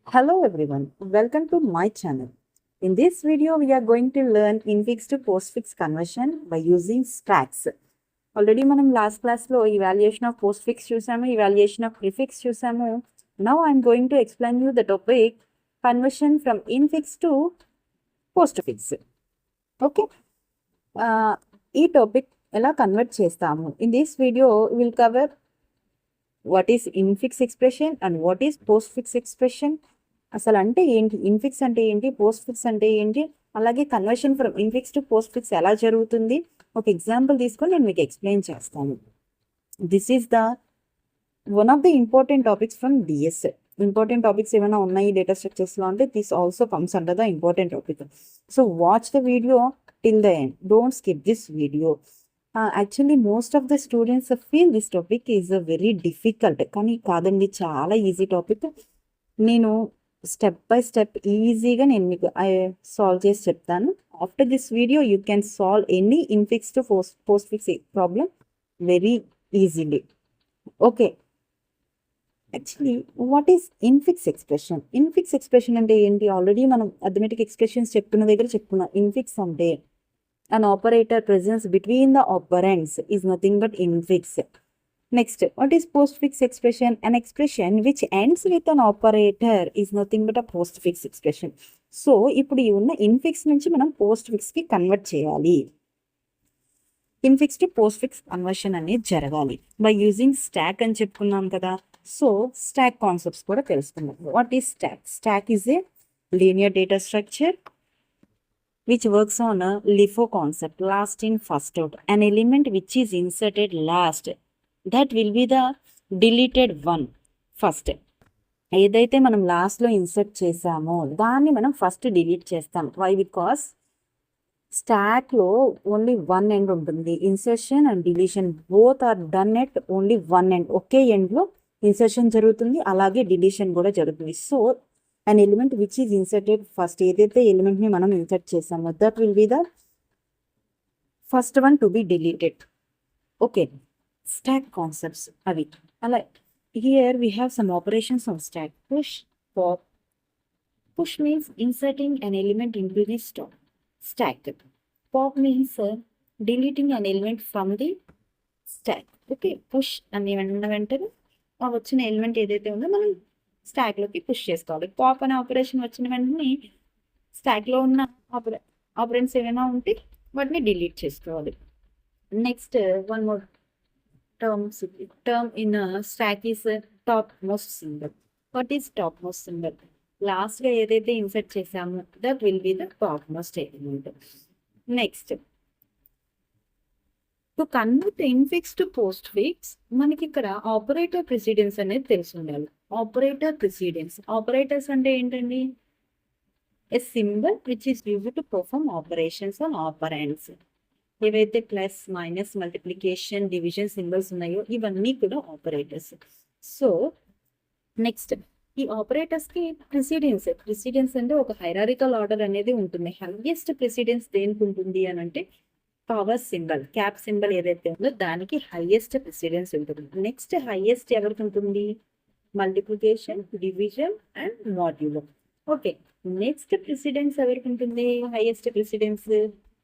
Hello everyone, welcome to my channel. In this video, we are going to learn infix to postfix conversion by using stacks. Already మనం last class లో evaluation of postfix చూసాము, evaluation of prefix చూసాము. Now I am going to explain you the topic conversion from infix to postfix. Okay. ఈ topic ఎలా convert చేస్తాము. In this video, we will cover what is infix expression and what is postfix expression. అసలు అంటే ఏంటి, infix అంటే ఏంటి, post fix అంటే ఏంటి, అలాగే conversion from infix to postfix ఎలా జరుగుతుంది, ఒక ఎగ్జాంపుల్ తీసుకొని నేను మీకు ఎక్స్ప్లెయిన్ చేస్తాను. This is the one of the important topics from DS. Important topics ఏమైనా ఉన్నాయి డేటా స్ట్రక్చర్స్లో అంటే this also comes under the important topic. So watch the video till the end, don't skip this video. Actually most of the students feel this topic is very difficult, కానీ కాదండి, చాలా easy topic. నేను step by step ఈజీగా నేను మీకు solve చేసి చెప్తాను. After this video you can solve any infix to post fix problem very easily. Okay, actually what is infix expression? Infix expression అంటే ఏంటి? ఆల్రెడీ మనం అథమెటిక్ ఎక్స్ప్రెషన్స్ చెప్పుకున్న దగ్గర చెప్పుకున్నాం. ఇన్ఫిక్స్ అంటే an operator presence between the operands is nothing but infix. Next, what is postfix expression? An expression which ends with an operator is nothing but a postfix expression. So, ఇప్పుడు ఈ ఉన్న infix నుంచి మనం పోస్ట్ఫిక్స్కి convert చేయాలి. Infix to postfix conversion అనేది జరగాలి by using stock అని చెప్పుకున్నాం కదా. సో స్టాక్ కాన్సెప్ట్స్ కూడా తెలుసుకుందాం. What is stock? Stock is a linear data structure which works on a LIFO concept, last in first out. An element which is inserted last, that will be the deleted one first. ఏదైతే మనం లాస్ట్లో insert చేసామో దాన్ని మనం first delete చేస్తాం. Why? Because స్టాక్లో only one end ఉంటుంది. Insertion and deletion both are done at only one end. ఒకే ఎండ్లో ఇన్సర్షన్ జరుగుతుంది, అలాగే డిలీషన్ కూడా జరుగుతుంది. So an element which is inserted first, ఏదైతే ఎలిమెంట్ని మనం ఇన్సర్ట్ చేసామో that will be the first one to be deleted. Okay, stock concepts అవి అలా. Here we have some operations of stock. Push, pop. Push means inserting an element into the stack. Pop means deleting an element from the stack. Okay, push అని అన్న వెంటనే ఆ వచ్చిన element ఏదైతే ఉందో మనం స్టాక్లోకి పుష్ చేసుకోవాలి. పాప్ అనే ఆపరేషన్ వచ్చిన వెంటనే స్టాక్లో ఉన్న ఆపరెంట్స్ ఏమైనా ఉంటే వాటిని డిలీట్ చేసుకోవాలి. Next one more term in stock is top most symbol. What is top most symbol? లాస్ట్గా ఏదైతే ఇన్సర్ట్ చేసామో that will be the top most element. Next, to convert infix to post fix మనకి ఇక్కడ operator precedence అనేది తెలిసి ఉండాలి. Operator precedence, operators అంటే ఏంటండి? A symbol which is used to perform operations on operands. ఏవైతే plus, minus, multiplication, division symbols ఉన్నాయో ఇవన్నీ కూడా ఆపరేటర్స్. సో నెక్స్ట్, ఈ ఆపరేటర్స్కి ప్రెసిడెన్స్ అంటే ఒక హైరారికల్ ఆర్డర్ అనేది ఉంటుంది. హైయెస్ట్ ప్రెసిడెన్స్ దేనికి ఉంటుంది అని అంటే పవర్ సింబల్, క్యాప్ సింబల్ ఏదైతే ఉందో దానికి హైయెస్ట్ ప్రెసిడెన్స్ ఉంటుంది. నెక్స్ట్ హైయెస్ట్ ఎవరికి ఉంటుంది? Multiplication, division and modulo. Okay, next precedence ఎవరికి ఉంటుంది? Highest precedence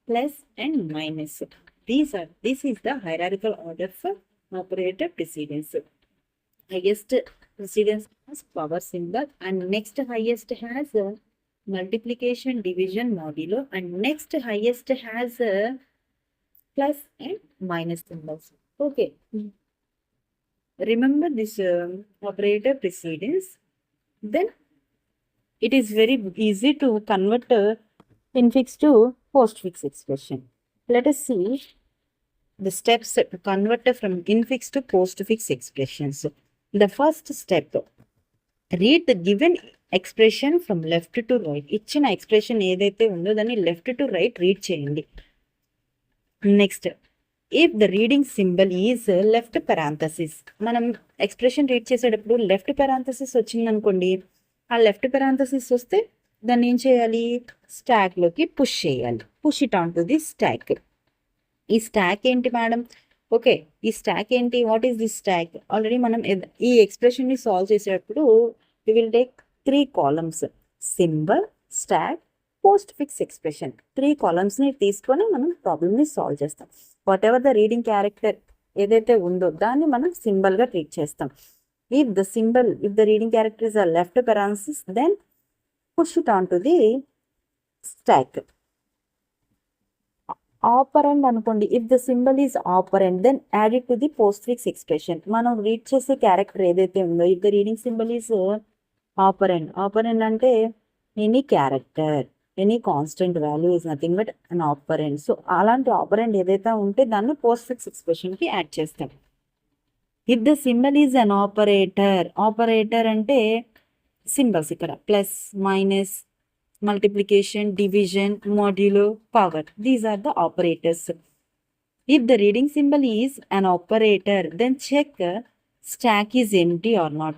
plus and minus. This is the hierarchical order for operator precedence. highest precedence has power symbol, and next highest has multiplication, division, modulo, and next highest has plus and minus symbols. Okay, remember this operator precedence. Then it is very easy to convert infix to postfix expression. Let us see the steps to convert from infix to postfix expressions. The first step, read the given expression from left to right. ఇచ్చిన expression ఏదైతే ఉందో దాన్ని left to right read చేయండి. Next, if the reading symbol is left parenthesis, మనం expression read చేసేటప్పుడు left parenthesis వచ్చిందనుకోండి, ఆ left parenthesis వస్తే దాన్ని ఏం చేయాలి? స్టాక్లోకి పుష్ చేయాలి. Push it on to the stack. ఈ స్టాక్ ఏంటి మేడం? ఓకే, ఈ స్టాక్ ఏంటి? What is this stack? Already మనం ఈ ఎక్స్ప్రెషన్ని సాల్వ్ చేసేటప్పుడు we will take 3 columns, symbol, stack, post fix expression. 3 కాలమ్స్ని తీసుకొని మనం ప్రాబ్లమ్ని సాల్వ్ చేస్తాం. Whatever the reading character ఏదైతే ఉందో దాన్ని మనం సింబల్గా ట్రీట్ చేస్తాం. If the reading character is a left parenthesis, then push it on to the stack. Operand అనుకోండి, if the symbol is operand then add it to the postfix expression. మనం read చేసే character ఏదైతే ఉందో, if the reading symbol is operand అంటే any character, any constant value is nothing but an ఆపరెండ్. So అలాంటి ఆపరెండ్ ఏదైతే ఉంటే దాన్ని postfix ఎక్స్ప్రెషన్కి యాడ్ చేస్తాం. If the symbol is an operator అంటే సింబల్స్ ఇక్కడ plus, minus, multiplication, division, modulo, power. These are the operators. If the reading symbol is an operator, then check stack is empty or not.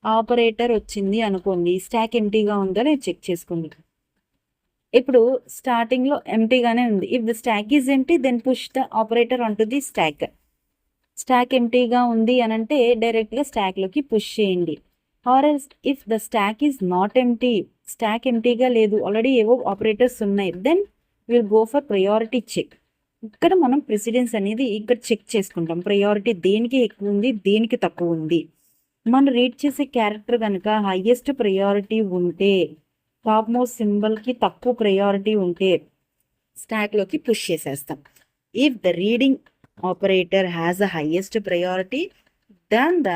Operator వచ్చింది అనుకోండి, stock ఎంటీగా ఉందో నేను check చేసుకోండి. ఇప్పుడు స్టార్టింగ్లో ఎంటీగానే ఉంది. If the stack is empty then push the operator on to the stack. Stack ఎంటీగా ఉంది అని అంటే డైరెక్ట్గా స్టాక్లోకి పుష్ చేయండి. Or else if the stack is not empty, stack ఎంటీగా లేదు, ఆల్రెడీ ఏవో ఆపరేటర్స్ ఉన్నాయి, then will go for priority check. ఇక్కడ మనం ప్రెసిడెన్స్ అనేది ఇక్కడ చెక్ చేసుకుంటాం. ప్రయారిటీ దేనికి ఎక్కువ ఉంది, దేనికి తక్కువ ఉంది. మనం రీడ్ చేసే క్యారెక్టర్ కనుక హైయెస్ట్ ప్రయారిటీ ఉంటే, టాప్ మోస్ట్ సింబల్కి తక్కువ ప్రయారిటీ ఉంటే స్టాక్లోకి పుష్ చేసేస్తాం. If the reading operator has the highest priority, then the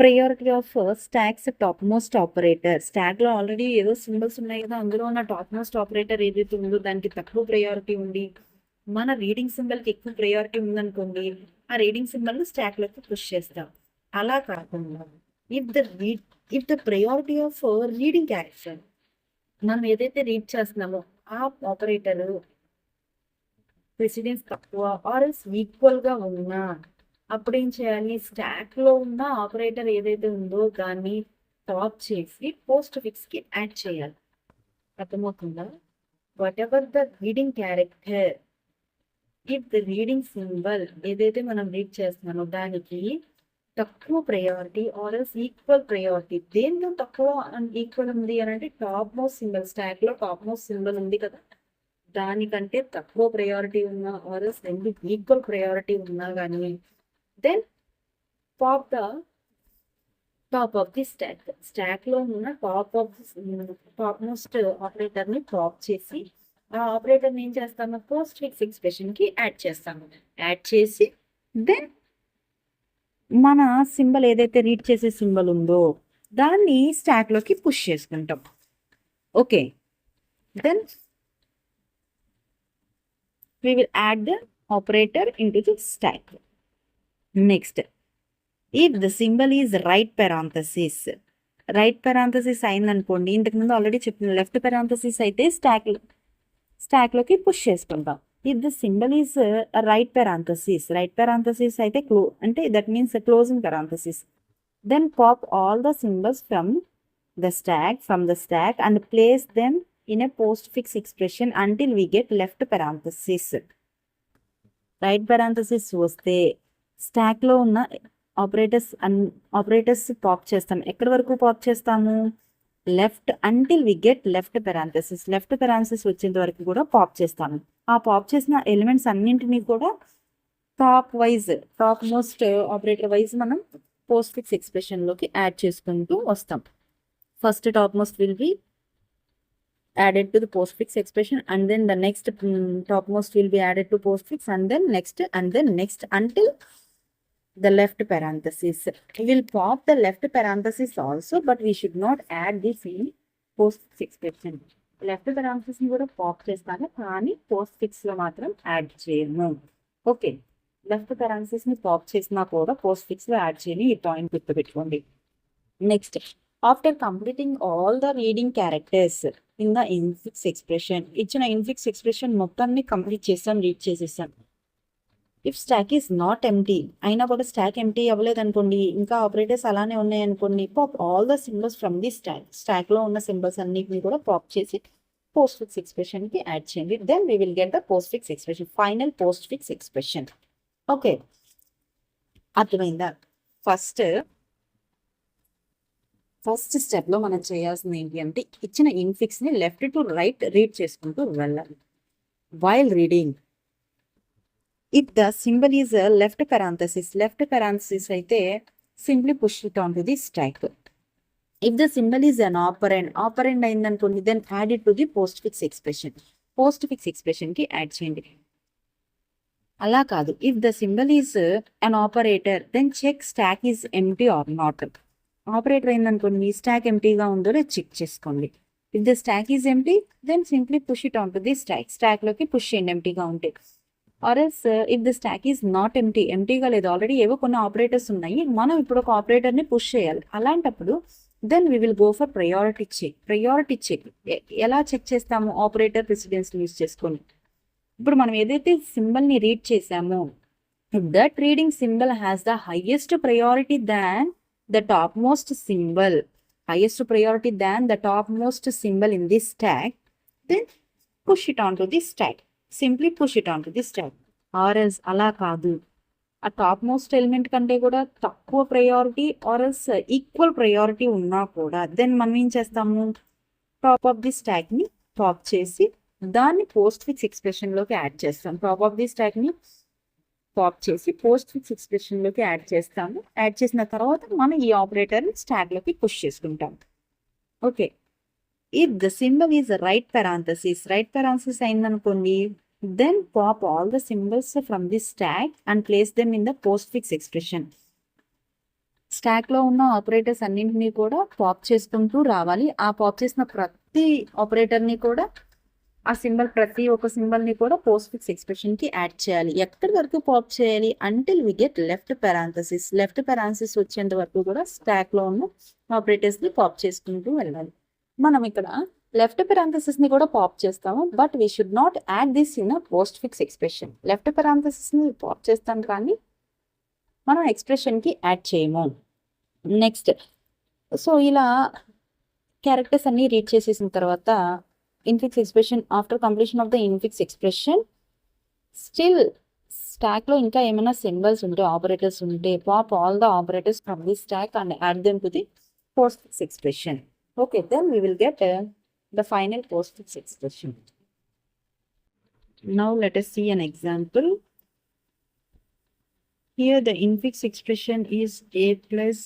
priority of stacks top most operator. స్టాక్లో ఆల్రెడీ ఏదో సింబల్స్ ఉన్నాయి కదా, అందులో ఉన్న టాప్ మోస్ట్ ఆపరేటర్ ఏదైతే ఉందో దానికి తక్కువ ప్రయారిటీ ఉంది, మన రీడింగ్ సింబల్కి ఎక్కువ ప్రయారిటీ ఉందనుకోండి, ఆ రీడింగ్ సింబల్ని స్టాక్లోకి పుష్ చేస్తాం. అలా కాకుండా if the priority of reading character, మనం ఏదైతే రీడ్ చేస్తున్నామో ఆ ఆపరేటర్ ప్రెసిడెన్స్ తక్కువ ఆర్ ఈక్వల్గా ఉన్నా అప్పుడు ఏం చేయాలి, స్టాక్లో ఉన్న ఆపరేటర్ ఏదైతే ఉందో దాన్ని టాప్ చేసి పోస్ట్ ఫిక్స్కి యాడ్ చేయాలి. అర్థమవుతుందా? What ever the reading character, if the reading symbol ఏదైతే మనం రీడ్ చేస్తున్నామో దానికి తక్కువ ప్రయారిటీ ఆర్ ఈక్వల్ ప్రయారిటీ, దేనిలో తక్కువ ఈక్వల్ ఉంది అని అంటే టాప్ మోస్ట్ సింబల్, స్టాక్లో టాప్ మోస్ట్ సింబల్ ఉంది కదా, దానికంటే తక్కువ ప్రయారిటీ ఉన్నా ఆర్ రెండు ఈక్వల్ ప్రయారిటీ ఉన్నా కానీ then pop the top of the stack. స్టాక్లో ఉన్న టాప్ మోస్ట్ ఆపరేటర్ని టాప్ చేసి ఆ ఆపరేటర్ని ఏం చేస్తాము, పోస్ట్ ఫిక్స్ ఎక్స్ప్రెషన్కి యాడ్ చేస్తాము. యాడ్ చేసి దెన్ మన సింబల్ ఏదైతే రీడ్ చేసే సింబల్ ఉందో దాన్ని స్టాక్లోకి పుష్ చేసుకుంటాం. Okay, then we will add the operator into the stack. Next, if the symbol is right parenthesis అయింది అనుకోండి, ఇంతకు ముందు ఆల్రెడీ చెప్పిన లెఫ్ట్ parenthesis అయితే స్టాక్లోకి పుష్ చేసుకుంటాం. If the symbol is right parenthesis అయితే అంటే that means closing parenthesis, then pop all the symbols from the stack and place them in a postfix expression until we get left parenthesis. Right parenthesis వస్తే స్టాక్లో ఉన్న operators pop చేస్తాం. ఎక్కడి వరకు pop చేస్తాము, left, until we get left parenthesis వచ్చేంత వరకు కూడా పాప్ చేస్తాము. ఆ పాప్ చేసిన ఎలిమెంట్స్ అన్నింటినీ కూడా టాప్ మోస్ట్ ఆపరేటర్ వైజ్ మనం పోస్ట్ ఫిక్స్ ఎక్స్ప్రెషన్లోకి యాడ్ చేసుకుంటూ వస్తాం. First top most will be added to the postfix expression, and then the next topmost will be added to postfix, and then next until the left parenthesis. We will pop the left parenthesis also, but we should not add this in postfix expression. Left parenthesis ni kuda pop chestanu kaani postfix lo matram add cheyanu. Okay, left parenthesis ni pop chesina kuda postfix lo add cheyani, ee point gurtu pettukondi. Next, after completing all the reading characters in the infix expression, ఇచ్చిన infix expression మొత్తాన్ని complete చేసాం, read చేసేసాం. If stock is not empty అయినా కూడా stock empty అవ్వలేదు అనుకోండి, ఇంకా operators అలానే ఉన్నాయి అనుకోండి, pop all the symbols from the స్టాక్లో ఉన్న సింబల్స్ అన్నిటిని కూడా పాప్ చేసి పోస్ట్ ఫిక్స్ ఎక్స్ప్రెషన్కి యాడ్ చేయండి. Then we will get the postfix expression, final postfix expression. Okay, అర్థమైందా? ఫస్ట్ ఫస్ట్ స్టెప్ లో మనం చేయాల్సింది ఏంటి అంటే ఇచ్చిన ఇన్ఫిక్స్ ని లెఫ్ట్ టు రైట్ రీడ్ చేసుకుంటూ వెళ్ళాలి. While reading if the symbol is left parenthesis అయితే simply push it on to the stack. If the symbol is an operand అయిందనుకోండి, then add it to the postfix expression కి add చేయండి. అలా కాదు, if the symbol is an operator then check stack is empty or not. Operator అయిందనుకోండి, stack ఎంటీగా ఉందో లేదో check చేసుకోండి. If the stack is empty then simply push it on to the stack లోకి పుష్ చేయండి ఎంటీగా ఉంటే. Or else if the stack is not ఎంటీగా లేదు, ఆల్రెడీ ఏవో కొన్ని ఆపరేటర్స్ ఉన్నాయి, మనం ఇప్పుడు ఒక ఆపరేటర్ ని పుష్ చేయాలి. అలాంటప్పుడు then we will go for priority check. ఎలా చెక్ చేస్తాము? ఆపరేటర్ ప్రెసిడెన్స్ యూజ్ చేసుకొని. ఇప్పుడు మనం ఏదైతే సింబల్ ని రీడ్ చేసామో, that reading symbol has the highest priority than the top most symbol in this stack, then push it on to the stack. Simply push it on to the stack. Or else అలా కాదు, ఆ top most element కంటే కూడా తక్కువ priority or else equal priority ఉన్నా కూడా then మనం ఏం చేస్తాము? టాప్ ఆఫ్ ది స్టాక్ ని పాప్ చేసి దాన్ని పోస్ట్ ఫిక్స్ ఎక్స్ప్రెషన్ లోకి యాడ్ చేస్తాం. టాప్ ఆఫ్ ది స్టాక్ ని పాప్ చేసి పోస్ట్ ఫిక్స్ ఎక్స్ప్రెషన్ లోకి యాడ్ చేస్తాము. యాడ్ చేసిన తర్వాత మనం ఈ ఆపరేటర్ ని స్టాక్ లోకి పుష్ చేసుకుంటాం. Okay, if the symbol is right parenthesis అయిందనుకోండి, then pop all the symbols from the stack and place them in the postfix expression. Stack లో ఉన్న ఆపరేటర్స్ అన్నింటినీ కూడా పాప్ చేసుకుంటూ రావాలి. ఆ పాప్ చేసిన ప్రతి ఆపరేటర్ ని కూడా ఆ సింబల్ ప్రతి ఒక్క సింబల్ ని కూడా పోస్ట్ ఫిక్స్ ఎక్స్ప్రెషన్ కి యాడ్ చేయాలి. ఎక్కడి వరకు పాప్ చేయాలి? Until we get left parenthesis వచ్చేంత వరకు కూడా స్టాక్ లో ఉన్న ఆపరేటర్స్ ని పాప్ చేసుకుంటూ వెళ్ళాలి. మనం ఇక్కడ లెఫ్ట్ parenthesis ని కూడా పాప్ చేస్తాము, but we should not add this in post fix expression. Left parenthesis ని పాప్ చేస్తాం కానీ మనం ఎక్స్ప్రెషన్ కి యాడ్ చేయము. నెక్స్ట్, సో ఇలా క్యారెక్టర్స్ అన్ని రీడ్ చేసేసిన తర్వాత infix expression, after completion of the infix expression still stock లో ఇంకా ఏమైనా సింబల్స్ ఉంటే, ఆపరేటర్స్ ఉంటే, pop all the operators from the stack and add them to the postfix expression. Okay, then we will get the final postfix expression. Now let us see an example. Here the infix expression is a plus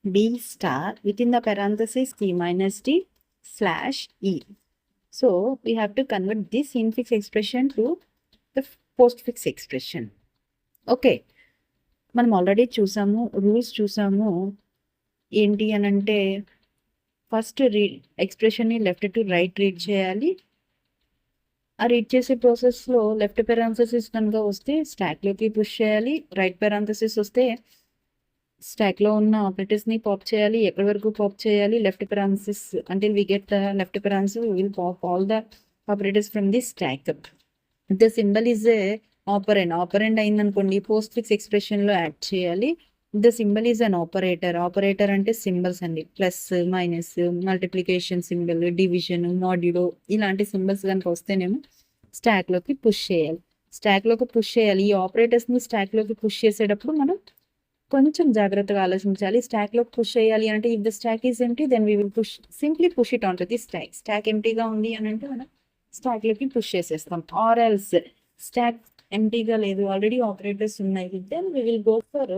b star within the parenthesis t minus d slash e. So we have to convert this infix expression to the postfix expression. Okay, మనం already చూసాము, rules చూసాము. ఏంటి అని అంటే, first expression ని left to right read చేయాలి. ఆ read చేసే ప్రాసెస్లో లెఫ్ట్ parenthesis కనుక వస్తే స్టాక్లోకి పుష్ చేయాలి. రైట్ parenthesis వస్తే స్టాక్లో ఉన్న ఆపరేటర్స్ని పాప్ చేయాలి. ఎక్కడి వరకు పాప్ చేయాలి? Left parenthesis until we get the left parenthesis we will pop all the operators from this stack. The symbol is a ఆపరెండ్ అయిందనుకోండి, పోస్ట్ ఫిక్స్ ఎక్స్ప్రెషన్లో యాడ్ చేయాలి. The symbol is an operator అంటే symbols అండి, plus minus, multiplication symbol, division, modulo ఇలాంటి symbols కనుక వస్తేనేమో స్టాక్లోకి push చేయాలి. ఈ ఆపరేటర్స్ని స్టాక్లోకి పుష్ చేసేటప్పుడు మనం కొంచెం జాగ్రత్తగా ఆలోచించాలి. స్టాక్లోకి పుష్ చేయాలి అంటే if the stack is empty then we will simply push it on to the stack ఎంటీగా ఉంది అని అంటే మనం స్టాక్లోకి పుష్ చేసేస్తాం. ఆర్ ఎల్స్ స్టాక్ ఎంటీగా లేదు, ఆల్రెడీ ఆపరేటర్స్ ఉన్నాయి, then we will go for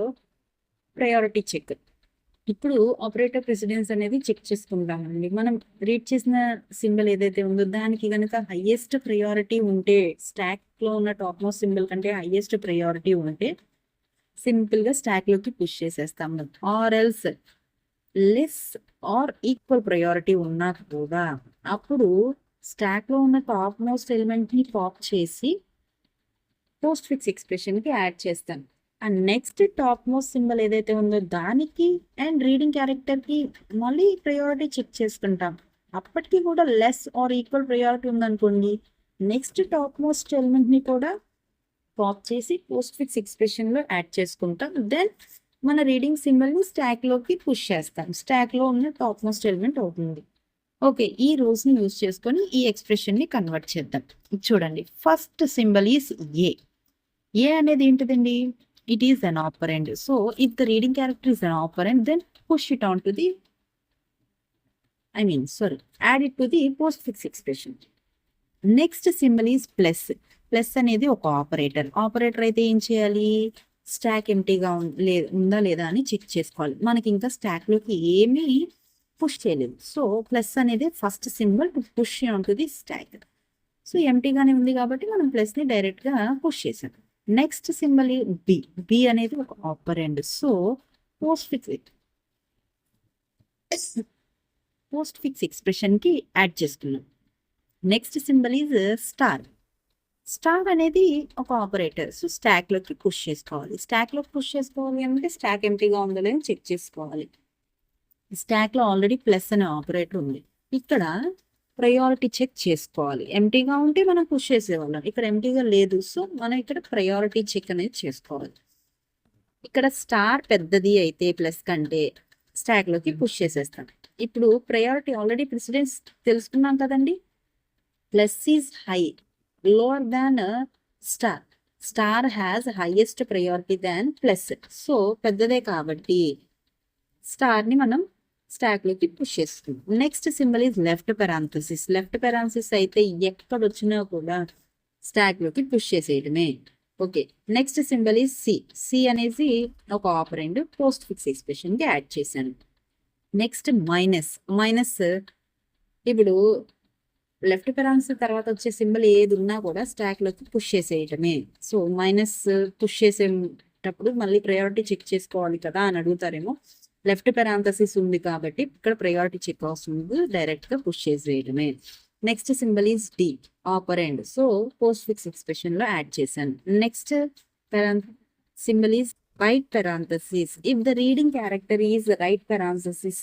priority check. ఇప్పుడు ఆపరేటర్ ప్రెసిడెన్స్ అనేది చెక్ చేసుకుంటామండి. మనం రీడ్ చేసిన సింబల్ ఏదైతే ఉందో దానికి కనుక హైయెస్ట్ ప్రయారిటీ ఉంటే, స్టాక్ లో ఉన్న టాప్ మోస్ట్ సింబల్ కంటే హైయెస్ట్ ప్రయారిటీ ఉంటే సింపుల్ గా స్టాక్ లోకి పుష్ చేసేస్తాము. Or else less or equal priority ఉన్నా కూడా అప్పుడు స్టాక్ లో ఉన్న టాప్ మోస్ట్ ఎలిమెంట్ ని పాప్ చేసి పోస్ట్ ఫిక్స్ ఎక్స్ప్రెషన్ కి యాడ్ చేస్తాను. And next top most symbol ఏదైతే ఉందో దానికి అండ్ రీడింగ్ క్యారెక్టర్ కి మళ్ళీ ప్రయారిటీ చెక్ చేసుకుంటాం. అప్పటికి కూడా లెస్ ఆర్ ఈక్వల్ ప్రయారిటీ ఉందనుకోండి, నెక్స్ట్ టాప్ మోస్ట్ ఎలిమెంట్ ని కూడా పాప్ చేసి పోస్ట్ ఫిక్స్ ఎక్స్ప్రెషన్ లో యాడ్ చేసుకుంటాం. దెన్ మన రీడింగ్ సింబల్ ని స్టాక్ లోకి పుష్ చేస్తాం. స్టాక్ లో ఉన్న టాప్ మోస్ట్ ఎలిమెంట్ అవుతుంది. ఓకే, ఈ రూల్స్ ని యూజ్ చేసుకొని ఈ ఎక్స్ప్రెషన్ ని కన్వర్ట్ చేద్దాం. చూడండి, ఫస్ట్ సింబల్ ఈస్ ఏ అనేది ఏంటిదండి? It is an operand. So if the reading character is an operand, then push it on to the add it to the postfix expression. Next symbol is plus. Plus అనేది ఒక operator. Operator అయితే ఏం చేయాలి, stock ఎంటీగా ఉందా లేదా అని check చేసుకోవాలి. మనకి ఇంకా స్టాక్లోకి ఏమీ పుష్ చేయలేదు. సో ప్లస్ అనేది first symbol to push on to the stack. So ఎంటీగానే ఉంది కాబట్టి మనం ప్లస్ని డైరెక్ట్గా పుష్ చేసాం. Next symbol B. బి అనేది ఒక ఆపరెండ్. సో పోస్ట్ ఫిక్స్ ఎక్స్ప్రెషన్కి యాడ్ చేస్తున్నాం. Next symbol is star. Star అనేది ఒక ఆపరేటర్. సో స్టాక్లోకి పుష్ చేసుకోవాలి. స్టాక్లోకి పుష్ చేసుకోవాలి అంటే స్టాక్ ఎంటీగా ఉందో లేదో చెక్ చేసుకోవాలి. స్టాక్లో ఆల్రెడీ ప్లస్ అనే ఆపరేటర్ ఉంది. ఇక్కడ ప్రయారిటీ చెక్ చేసుకోవాలి. ఎంటీగా ఉంటే మనం పుష్ చేసేవాళ్ళం, ఇక్కడ ఎంటీగా లేదు. సో మనం ఇక్కడ ప్రయారిటీ చెక్ అనేది చేసుకోవాలి. ఇక్కడ స్టార్ పెద్దది అయితే ప్లస్ కంటే స్టాక్లోకి పుష్ చేసేస్తాం. ఇప్పుడు ప్రయారిటీ ఆల్రెడీ ప్రెసిడెన్స్ తెలుసుకున్నాం కదండి. Plus is high, lower than star. Star has highest priority than plus. So పెద్దదే కాబట్టి స్టార్ని మనం స్టాక్లోకి పుష్ చేస్తుంది. Next symbol is left parenthesis. Left parenthesis అయితే ఎక్కడ వచ్చినా కూడా స్టాక్లోకి పుష్ చేసేయడమే. Okay, next symbol is C. C అనేది ఒక ఆపరెండ్. పోస్ట్ ఫిక్స్ ఎక్స్ప్రెషన్కి యాడ్ చేశాను. Next minus. మైనస్ ఇప్పుడు లెఫ్ట్ పెరాంథసిస్ తర్వాత వచ్చే సింబల్ ఏది ఉన్నా కూడా స్టాక్లోకి పుష్ చేసేయటమే. సో మైనస్ పుష్ చేసేటప్పుడు మళ్ళీ ప్రయారిటీ చెక్ చేసుకోవాలి కదా అని అడుగుతారేమో. లెఫ్ట్ పెరాంథసిస్ ఉంది కాబట్టి ఇక్కడ ప్రయారిటీ చెక్ అవసరం, డైరెక్ట్గా పుష్ చేసేయటమే. Next symbol is D, operand. So postfix ఎక్స్ప్రెషన్లో యాడ్ చేశాను. Next symbol is right parenthesis. If the reading character is right parenthesis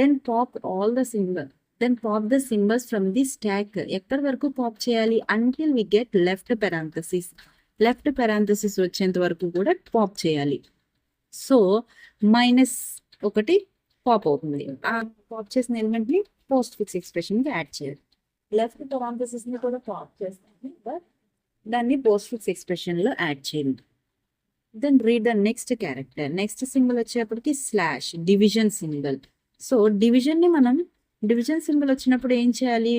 then pop all the symbol then pop the symbols from the stack. ఎక్కడి వరకు pop చేయాలి, until we get left parenthesis. Left parenthesis వచ్చేంత వరకు కూడా pop చేయాలి. So minus ఒకటి pop అవుతుంది. ఆ పాప్ చేసిన ఎలిమెంట్ని పోస్ట్ ఫిక్స్ ఎక్స్ప్రెషన్కి యాడ్ చేయాలి. లెఫ్ట్ పెరాంథసిస్ని కూడా పాప్ చేస్తాను, బట్ దాన్ని పోస్ట్ ఫిక్స్ ఎక్స్ప్రెషన్లో యాడ్ చేయండి. Then read the next character. Next symbol వచ్చేప్పటికి slash, division symbol. So division symbol వచ్చినప్పుడు ఏం చేయాలి,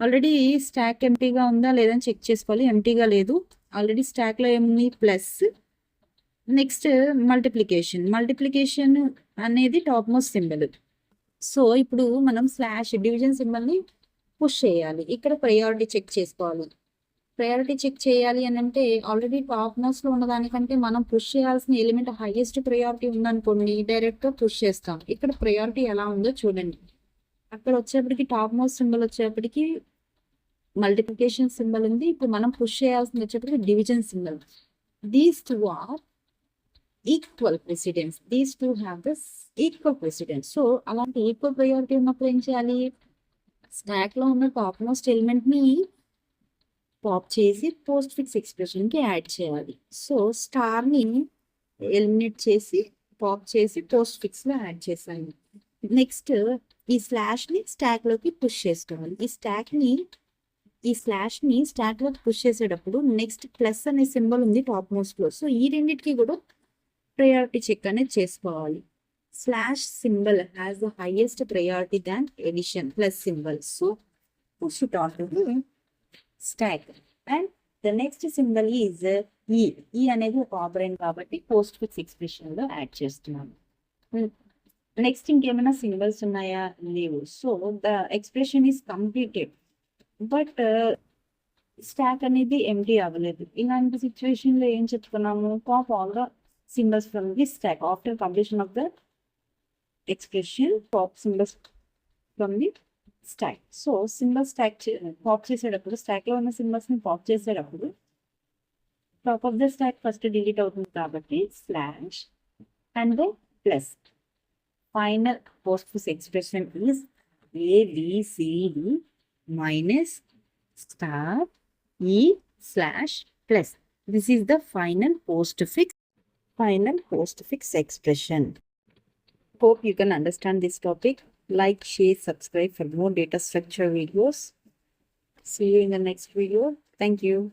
ఆల్రెడీ స్టాక్ ఎంటీగా ఉందా లేదని చెక్ చేసుకోవాలి. ఎంటీగా లేదు, ఆల్రెడీ స్టాక్లో ఏముంది ప్లస్. నెక్స్ట్ మల్టిప్లికేషన్ అనేది టాప్ మోస్ట్ సింబల్. సో ఇప్పుడు మనం స్లాష్ డివిజన్ సింబల్ని పుష్ చేయాలి. ఇక్కడ ప్రయారిటీ చెక్ చేసుకోవాలి. ప్రయారిటీ చెక్ చేయాలి అని అంటే ఆల్రెడీ టాప్ మోస్ట్లో ఉన్నదానికంటే మనం పుష్ చేయాల్సిన ఎలిమెంట్ హైయెస్ట్ ప్రయారిటీ ఉందనుకోండి, డైరెక్ట్గా పుష్ చేస్తాం. ఇక్కడ ప్రయారిటీ ఎలా ఉందో చూడండి. అక్కడ వచ్చేప్పటికి టాప్ మోస్ట్ సింబల్ వచ్చేప్పటికి మల్టిప్లికేషన్ సింబల్ ఉంది. ఇప్పుడు మనం పుష్ చేయాల్సింది వచ్చేప్పటికి division symbol. These two are equal precedence. These two have this equal precedence. So అలాంటి ఈక్వల్ ప్రయారిటీ ఉన్నప్పుడు ఏం చేయాలి, స్టాక్లో ఉన్న టాప్ మోస్ట్ ఎలిమెంట్ని పాప్ చేసి పోస్ట్ ఫిక్స్ ఎక్స్ప్రెషన్కి యాడ్ చేయాలి. సో స్టార్ని ఎలిమినేట్ చేసి పాప్ చేసి పోస్ట్ ఫిక్స్లో యాడ్ చేశాను. నెక్స్ట్ ఈ స్లాష్ని స్టాక్లోకి పుష్ చేసుకోవాలి. ఈ స్లాష్ని స్టాక్లోకి పుష్ చేసేటప్పుడు నెక్స్ట్ ప్లస్ అనే సింబల్ ఉంది టాప్ మోస్ట్లో. సో ఈ రెండింటికి కూడా ప్రయారిటీ చెక్ అనేది చేసుకోవాలి. Slash symbol has the highest priority than addition plus symbol. So push it on to stack. And the next symbol is E. E అనేది ఒక ఆపరెంట్ కాబట్టి పోస్ట్ ఫిక్స్ ఎక్స్ప్రెషన్లో యాడ్ చేస్తున్నాను. నెక్స్ట్ ఇంకేమైనా సింబల్స్ ఉన్నాయా, లేవు. So the expression is completed, but stack అనేది empty అవ్వలేదు. ఇలాంటి సిచ్యువేషన్లో ఏం చెప్పుకున్నాము, pop all the symbols from the stock. After completion of the expression pop symbols from the stack. So symbol stack pop చేసేటప్పుడు స్టాక్లో ఉన్న సింబల్స్ని పాప్ చేసేటప్పుడు top of the stock first delete అవుతుంది కాబట్టి slash and the plus. Final postfix expression is ABCD minus star E slash plus. This is the final postfix expression. Hope you can understand this topic. Like, share, subscribe for more data structure videos. See you in the next video. Thank you.